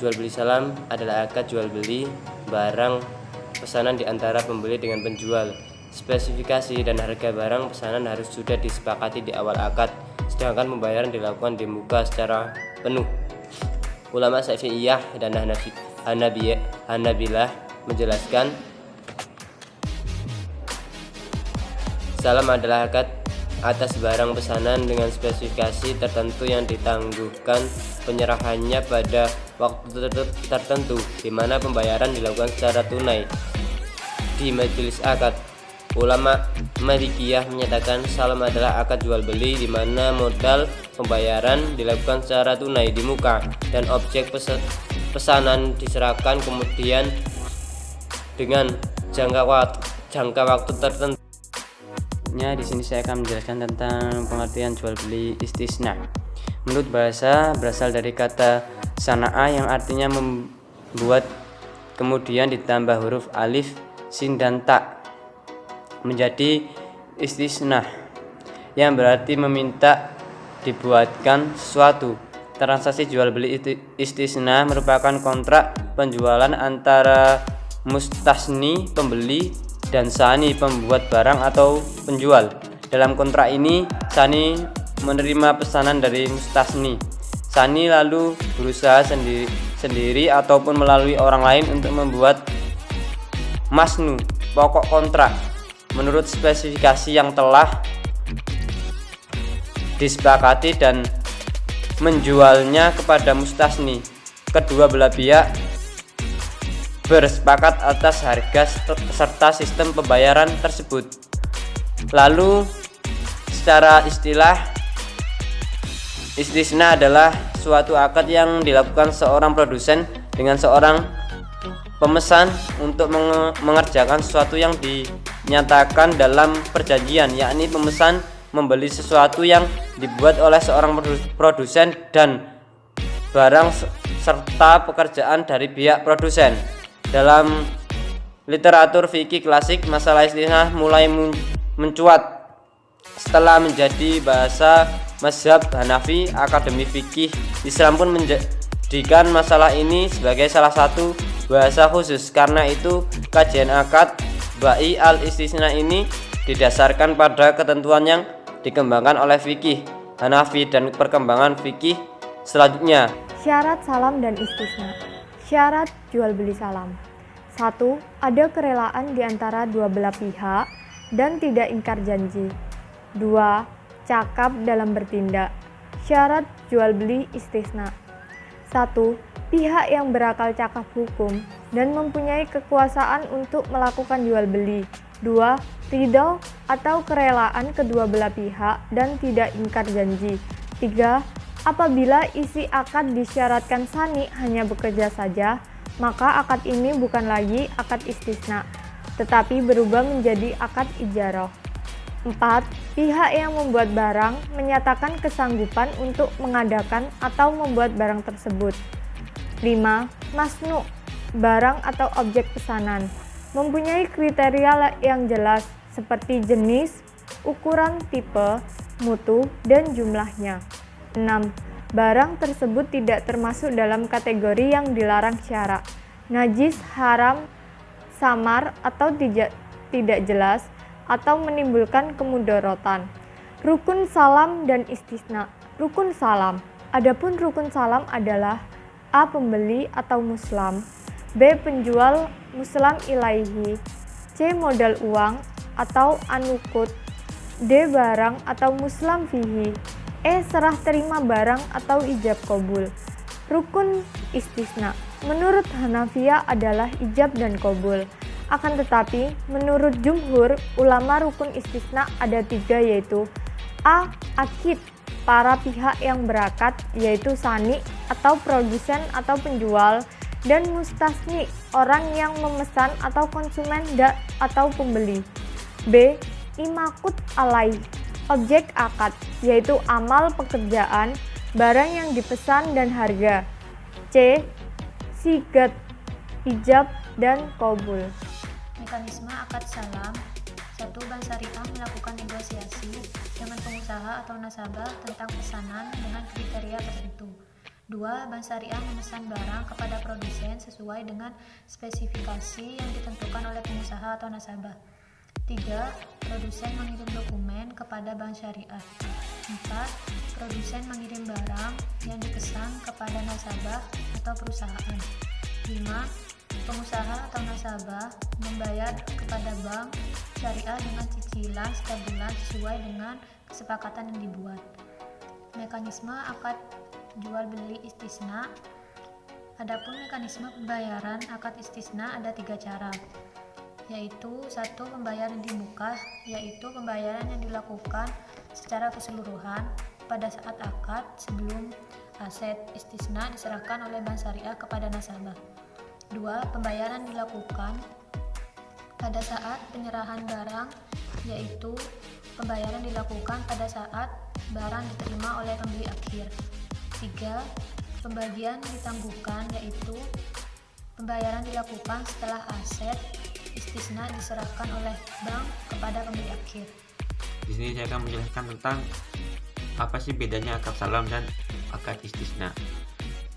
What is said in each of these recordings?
jual beli salam adalah akad jual beli barang pesanan di antara pembeli dengan penjual. Spesifikasi dan harga barang pesanan harus sudah disepakati di awal akad, sedangkan pembayaran dilakukan di muka secara penuh. Ulama Syafi'iyah dan Hanabilah menjelaskan, salam adalah akad atas barang pesanan dengan spesifikasi tertentu yang ditangguhkan penyerahannya pada waktu tertentu, di mana pembayaran dilakukan secara tunai di majelis akad. Ulama Malikiyah menyatakan salam adalah akad jual beli di mana modal pembayaran dilakukan secara tunai di muka dan objek pesanan diserahkan kemudian dengan jangka waktu tertentu. Di sini saya akan menjelaskan tentang pengertian jual beli istisna. Menurut bahasa, berasal dari kata sana'a yang artinya membuat, kemudian ditambah huruf alif, sin dan ta menjadi istisna, yang berarti meminta dibuatkan sesuatu. Transaksi jual beli istisna merupakan kontrak penjualan antara mustasni pembeli dan sani pembuat barang atau penjual. Dalam kontrak ini, sani menerima pesanan dari mustasni. Sani lalu berusaha sendiri ataupun melalui orang lain untuk membuat masnu, pokok kontrak, menurut spesifikasi yang telah disepakati dan menjualnya kepada mustasni. Kedua belah pihak bersepakat atas harga serta sistem pembayaran tersebut. Lalu secara istilah, istisna adalah suatu akad yang dilakukan seorang produsen dengan seorang pemesan untuk mengerjakan sesuatu yang dinyatakan dalam perjanjian, yakni pemesan membeli sesuatu yang dibuat oleh seorang produsen dan barang serta pekerjaan dari pihak produsen. Dalam literatur fikih klasik, masalah istisna mulai mencuat setelah menjadi bahasa mazhab Hanafi. Akademi fikih Islam pun menjadikan masalah ini sebagai salah satu bahasa khusus. Karena itu, kajian akad ba'i al-istisna ini didasarkan pada ketentuan yang dikembangkan oleh fikih Hanafi dan perkembangan fikih selanjutnya. Syarat salam dan istisna. Syarat jual beli salam. 1. Ada kerelaan di antara dua belah pihak dan tidak ingkar janji. 2. Cakap dalam bertindak. Syarat jual beli istisna. 1. Pihak yang berakal cakap hukum dan mempunyai kekuasaan untuk melakukan jual beli. 2. Ridho atau kerelaan kedua belah pihak dan tidak ingkar janji. 3. Apabila isi akad disyaratkan sani hanya bekerja saja, maka akad ini bukan lagi akad istisna, tetapi berubah menjadi akad ijarah. 4. Pihak yang membuat barang menyatakan kesanggupan untuk mengadakan atau membuat barang tersebut. 5. Masnu, barang atau objek pesanan, mempunyai kriteria yang jelas seperti jenis, ukuran, tipe, mutu, dan jumlahnya. 6. Barang tersebut tidak termasuk dalam kategori yang dilarang syara, najis, haram, samar, atau tidak jelas, atau menimbulkan kemudorotan. Rukun salam dan istisna. Rukun salam. Adapun rukun salam adalah A. Pembeli atau muslam, B. Penjual muslam ilaihi, C. Modal uang atau anukut, D. Barang atau muslam fihi, E. Serah terima barang atau ijab qabul. Rukun istisna menurut Hanafiyah adalah ijab dan qabul. Akan tetapi menurut jumhur ulama rukun istisna ada 3, yaitu A. Akid, para pihak yang berakad, yaitu sani atau produsen atau penjual, dan mustasni, orang yang memesan atau konsumen atau pembeli. B. Imakut alaih, objek akad, yaitu amal pekerjaan, barang yang dipesan dan harga. C. Sigat, ijab dan qabul. Mekanisme akad salam. 1. Bank Syariah melakukan negosiasi dengan pengusaha atau nasabah tentang pesanan dengan kriteria tertentu. 2. Bank syariah memesan barang kepada produsen sesuai dengan spesifikasi yang ditentukan oleh pengusaha atau nasabah. 3. Produsen mengirim dokumen kepada bank syariah. 4. Produsen mengirim barang yang dipesan kepada nasabah atau perusahaan. 5. Pengusaha atau nasabah membayar kepada bank syariah dengan cicilan setiap bulan sesuai dengan kesepakatan yang dibuat. Mekanisme akad jual beli istisna. Adapun mekanisme pembayaran akad istisna ada 3 cara, yaitu 1. Pembayaran di muka, yaitu pembayaran yang dilakukan secara keseluruhan pada saat akad sebelum aset istisna diserahkan oleh bank syariah kepada nasabah. 2. Pembayaran dilakukan pada saat penyerahan barang, yaitu pembayaran dilakukan pada saat barang diterima oleh pembeli akhir. 3. Pembagian ditangguhkan, yaitu pembayaran dilakukan setelah aset istisna diserahkan oleh bank kepada pembeli akhir. Di sini saya akan menjelaskan tentang apa sih bedanya akad salam dan akad istisna.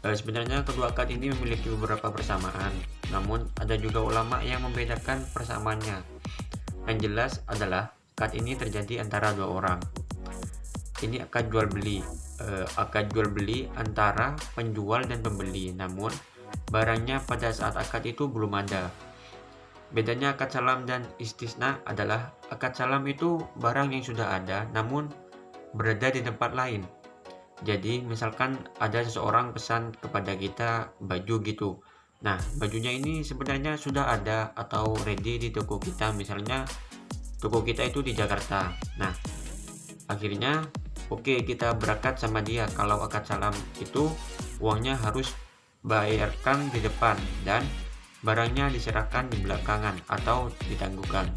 Sebenarnya kedua akad ini memiliki beberapa persamaan, namun ada juga ulama yang membedakan persamaannya. Yang jelas adalah akad ini terjadi antara 2 orang. Ini akad jual beli. Akad jual beli antara penjual dan pembeli, namun barangnya pada saat akad itu belum ada. Bedanya akad salam dan istisna adalah akad salam itu barang yang sudah ada namun berada di tempat lain. Jadi misalkan ada seseorang pesan kepada kita baju gitu. Nah, bajunya ini sebenarnya sudah ada atau ready di toko kita, misalnya toko kita itu di Jakarta. Nah, akhirnya oke, kita berangkat sama dia. Kalau akad salam itu uangnya harus bayarkan di depan dan barangnya diserahkan di belakangan atau ditangguhkan.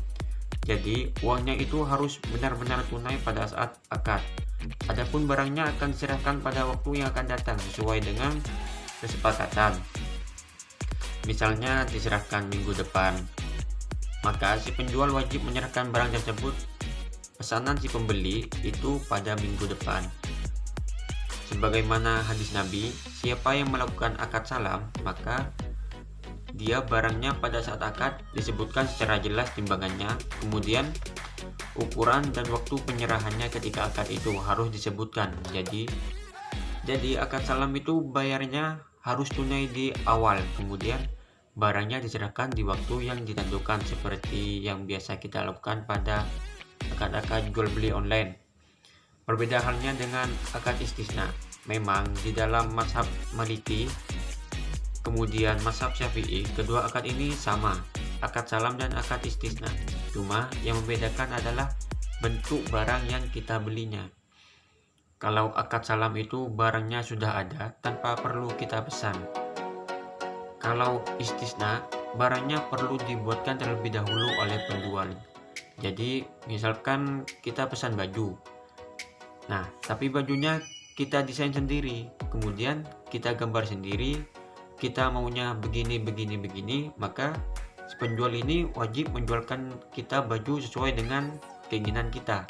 Jadi uangnya itu harus benar-benar tunai pada saat akad. Adapun barangnya akan diserahkan pada waktu yang akan datang sesuai dengan kesepakatan. Misalnya diserahkan minggu depan, maka si penjual wajib menyerahkan barang tersebut pesanan si pembeli itu pada minggu depan. Sebagaimana hadis Nabi, siapa yang melakukan akad salam, maka dia barangnya pada saat akad disebutkan secara jelas timbangannya, kemudian ukuran dan waktu penyerahannya ketika akad itu harus disebutkan. Jadi akad salam itu bayarnya harus tunai di awal, kemudian barangnya diserahkan di waktu yang ditentukan seperti yang biasa kita lakukan pada akad-akad jual beli online. Berbeda halnya dengan akad istisna. Memang di dalam mazhab Maliki kemudian mazhab Syafi'i, kedua akad ini sama, akad salam dan akad istisna. Cuma yang membedakan adalah bentuk barang yang kita belinya. Kalau akad salam itu barangnya sudah ada tanpa perlu kita pesan. Kalau istisna, barangnya perlu dibuatkan terlebih dahulu oleh penjual. Jadi misalkan kita pesan baju, nah tapi bajunya kita desain sendiri, kemudian kita gambar sendiri, kita maunya begini, maka si penjual ini wajib menjualkan kita baju sesuai dengan keinginan kita,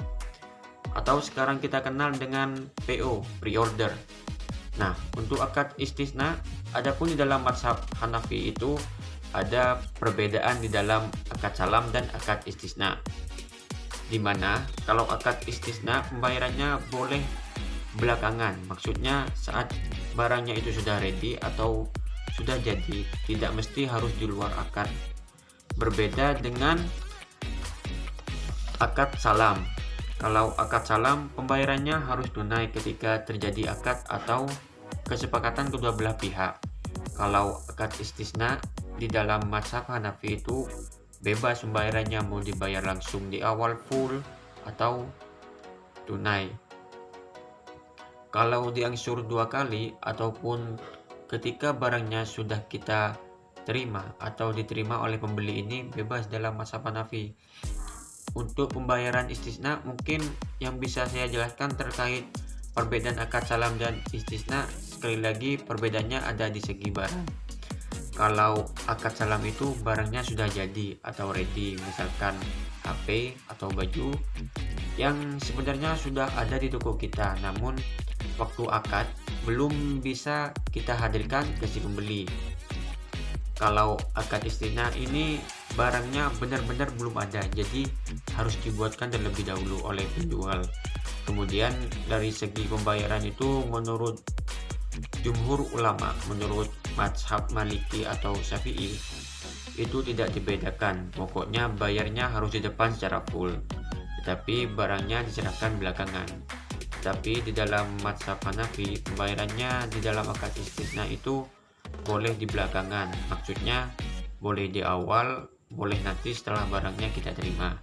atau sekarang kita kenal dengan PO, pre-order. Nah, untuk akad istisna, adapun di dalam mazhab Hanafi itu ada perbedaan di dalam akad salam dan akad istisna, di mana kalau akad istisna pembayarannya boleh belakangan, maksudnya saat barangnya itu sudah ready atau sudah jadi, tidak mesti harus di luar akad. Berbeda dengan akad salam. Kalau akad salam pembayarannya harus tunai ketika terjadi akad atau kesepakatan kedua belah pihak. Kalau akad istisna di dalam mazhab Hanafi itu bebas pembayarannya, mau dibayar langsung di awal full atau tunai. Kalau diangsur 2 kali ataupun ketika barangnya sudah kita terima atau diterima oleh pembeli, ini bebas dalam mazhab Hanafi. Untuk pembayaran istisna mungkin yang bisa saya jelaskan terkait perbedaan akad salam dan istisna, sekali lagi perbedaannya ada di segi barang. Kalau akad salam itu barangnya sudah jadi atau ready, misalkan HP atau baju yang sebenarnya sudah ada di toko kita, namun waktu akad belum bisa kita hadirkan ke si pembeli. Kalau akad istisna ini barangnya benar-benar belum ada, jadi harus dibuatkan terlebih dahulu oleh penjual. Kemudian dari segi pembayaran itu menurut jumhur ulama, menurut mazhab Maliki atau Syafi'i itu tidak dibedakan, pokoknya bayarnya harus di depan secara full, tetapi barangnya diserahkan belakangan. Tapi di dalam mazhab Hanafi, pembayarannya di dalam akad istisna itu boleh di belakangan, maksudnya boleh di awal, boleh nanti setelah barangnya kita terima.